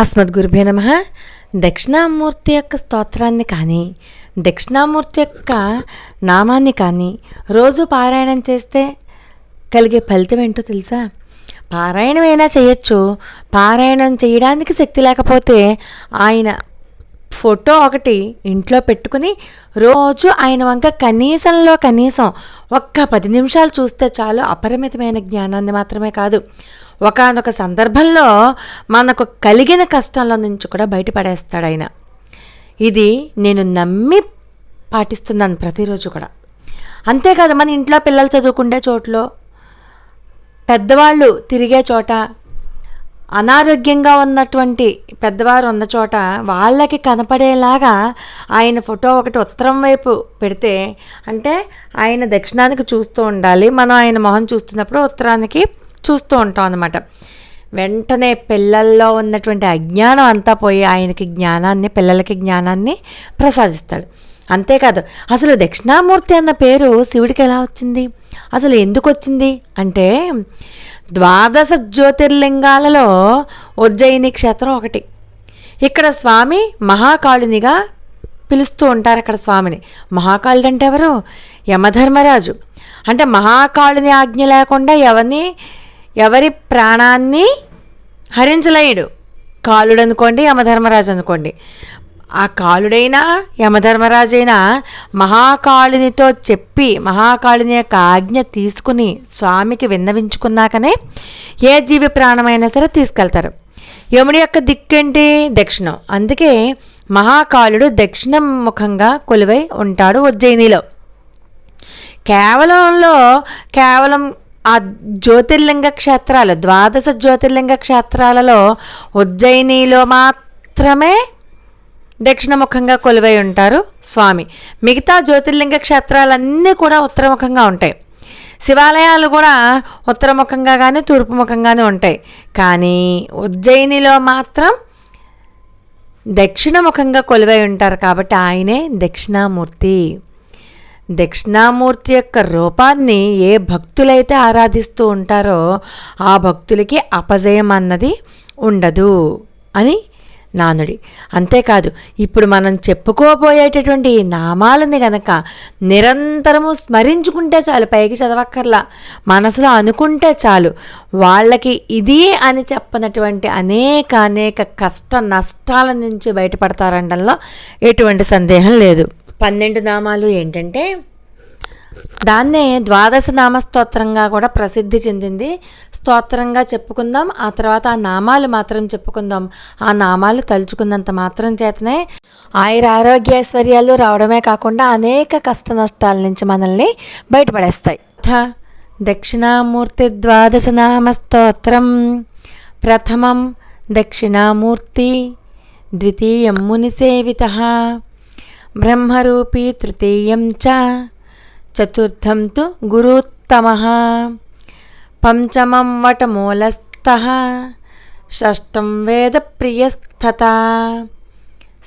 అస్మద్గురుభ్యో నమః. దక్షిణామూర్తి యొక్క స్తోత్రాన్ని కానీ దక్షిణామూర్తి యొక్క నామాన్ని కానీ రోజు పారాయణం చేస్తే కలిగే ఫలితం ఏంటో తెలుసా? పారాయణం అయినా చేయొచ్చు. పారాయణం చేయడానికి శక్తి లేకపోతే ఆయన ఫోటో ఒకటి ఇంట్లో పెట్టుకుని రోజు ఆయన వంక కనీసం ఒక్క 10 నిమిషాలు చూస్తే చాలు. అపరిమితమైన జ్ఞానాన్ని మాత్రమే కాదు, ఒకానొక సందర్భంలో మనకు కలిగిన కష్టంలో నుంచి కూడా బయటపడేస్తాడు ఆయన. ఇది నేను నమ్మి పాటిస్తున్నాను ప్రతిరోజు కూడా. అంతేకాదు, మన ఇంట్లో పిల్లలు చదువుకునే చోట్లో, పెద్దవాళ్ళు తిరిగే చోట, అనారోగ్యంగా ఉన్నటువంటి పెద్దవారు ఉన్న చోట వాళ్ళకి కనపడేలాగా ఆయన ఫోటో ఒకటి ఉత్తరం వైపు పెడితే, అంటే ఆయన దక్షిణానికి చూస్తూ ఉండాలి, మనం ఆయన మొహం చూస్తున్నప్పుడు ఉత్తరానికి చూస్తూ ఉంటాం అన్నమాట. వెంటనే పిల్లల్లో ఉన్నటువంటి అజ్ఞానం అంతా పోయి ఆయనకి జ్ఞానాన్ని, పిల్లలకి జ్ఞానాన్ని ప్రసాదిస్తాడు. అంతేకాదు, అసలు దక్షిణామూర్తి అన్న పేరు శివుడికి ఎలా వచ్చింది, అసలు ఎందుకు వచ్చింది అంటే, 12 జ్యోతిర్లింగాలలో ఉజ్జయిని క్షేత్రం ఒకటి. ఇక్కడ స్వామి మహాకాళునిగా పిలుస్తూ ఉంటారు. అక్కడ స్వామిని మహాకాళుడు అంటే ఎవరు? యమధర్మరాజు. అంటే మహాకాళుని ఆజ్ఞ లేకుండా ఎవరి ప్రాణాన్ని హరించలేడు. కాళుడు అనుకోండి, యమధర్మరాజు అనుకోండి. ఆ కాళుడైనా యమధర్మరాజైనా మహాకాళునితో చెప్పి మహాకాళుని యొక్క ఆజ్ఞ తీసుకుని స్వామికి విన్నవించుకున్నాకనే ఏ జీవి ప్రాణమైనా సరే తీసుకెళ్తారు. యముడి యొక్క దిక్కేంటి? దక్షిణం. అందుకే మహాకాళుడు దక్షిణం ముఖంగా కొలువై ఉంటాడు ఉజ్జయినిలో. కేవలం ఆ జ్యోతిర్లింగ క్షేత్రాలు, 12 జ్యోతిర్లింగ క్షేత్రాలలో ఉజ్జయినిలో మాత్రమే దక్షిణముఖంగా కొలువై ఉంటారు స్వామి. మిగతా జ్యోతిర్లింగ క్షేత్రాలన్నీ కూడా ఉత్తరముఖంగా ఉంటాయి. శివాలయాలు కూడా ఉత్తరముఖంగా కానీ తూర్పుముఖంగానే ఉంటాయి. కానీ ఉజ్జయినిలో మాత్రం దక్షిణముఖంగా కొలువై ఉంటారు కాబట్టి ఆయనే దక్షిణామూర్తి. దక్షిణామూర్తి యొక్క రూపాన్ని ఏ భక్తులైతే ఆరాధిస్తూ ఉంటారో ఆ భక్తులకి అపజయం అన్నది ఉండదు అని నానుడి. అంతేకాదు, ఇప్పుడు మనం చెప్పుకోబోయేటటువంటి ఈ నామాలని గనక నిరంతరము స్మరించుకుంటే చాలు, పైకి చదవక్కర్లా, మనసులో అనుకుంటే చాలు, వాళ్ళకి ఇది అని చెప్పనటువంటి అనేక కష్ట నష్టాల నుంచి బయటపడతారనడంలో ఎటువంటి సందేహం లేదు. 12 నామాలు ఏంటంటే, దాన్నే 12 నామస్తోత్రంగా కూడా ప్రసిద్ధి చెందింది. స్తోత్రంగా చెప్పుకుందాం, ఆ తర్వాత ఆ నామాలు మాత్రం చెప్పుకుందాం. ఆ నామాలు తలుచుకున్నంత మాత్రం చేతనే ఆరోగ్యైశ్వర్యాలు రావడమే కాకుండా అనేక కష్ట నష్టాల నుంచి మనల్ని బయటపడేస్తాయి. దక్షిణామూర్తి 12 నామస్తోత్రం. ప్రథమం దక్షిణామూర్తి, ద్వితీయం మునిసేవితః, బ్రహ్మరూపీ తృతీయం చ, చతుర్థం తు గురుత్తమః, పంచమం వటమూలస్థః, షష్టం వేదప్రియస్థతా,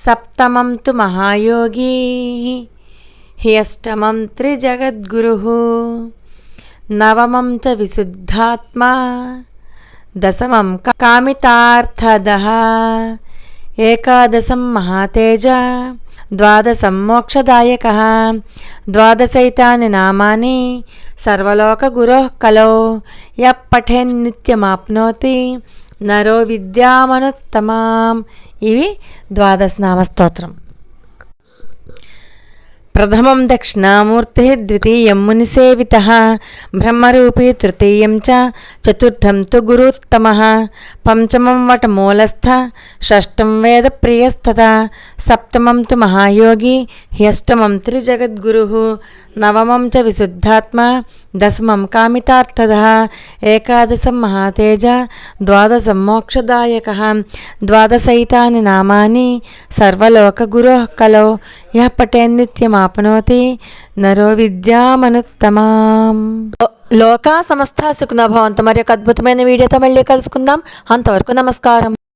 సప్తమం తు మహాయోగీ, హ్యష్టమం త్రిజగద్గురుః, నవమం చ విశుద్ధాత్మా, దశమం కామితార్థదః, ఏకాదశం మహాతేజ, 12 మోక్షదాయకః. 12 నామాని సర్వలోకగురోః కలో యః పఠేన్నిత్యమాప్నోతి నరో విద్యామనుత్తమాం. ఇవి 12 నామస్తోత్రం. ప్రథమం దక్షిణామూర్తి, ద్వితీయం మునిసేవితః, బ్రహ్మరూపీ తృతీయం చ, చతుర్థం తు గురుత్తమః, పంచమం వటమూలస్థ, షష్టం వేదప్రియస్థతా, సప్తమం తు మహాయోగి, హ్యష్టమం త్రిజగద్గురుః, నవమం చ విశుద్ధాత్మా, దశమం కామితార్థదః, ఏకాదశం మహాతేజ, 12 మోక్షదాయకః. 12 నామాని సర్వలోకగురోః కలో యః పఠేన్నిత్యమాప్నోతి నరో విద్యామనుత్తమాం. లోకా సమస్త సుఖినో భవంతు. మరి ఒక అద్భుతమైన వీడియోతో మళ్ళీ కలుసుకుందాం. అంతవరకు నమస్కారం.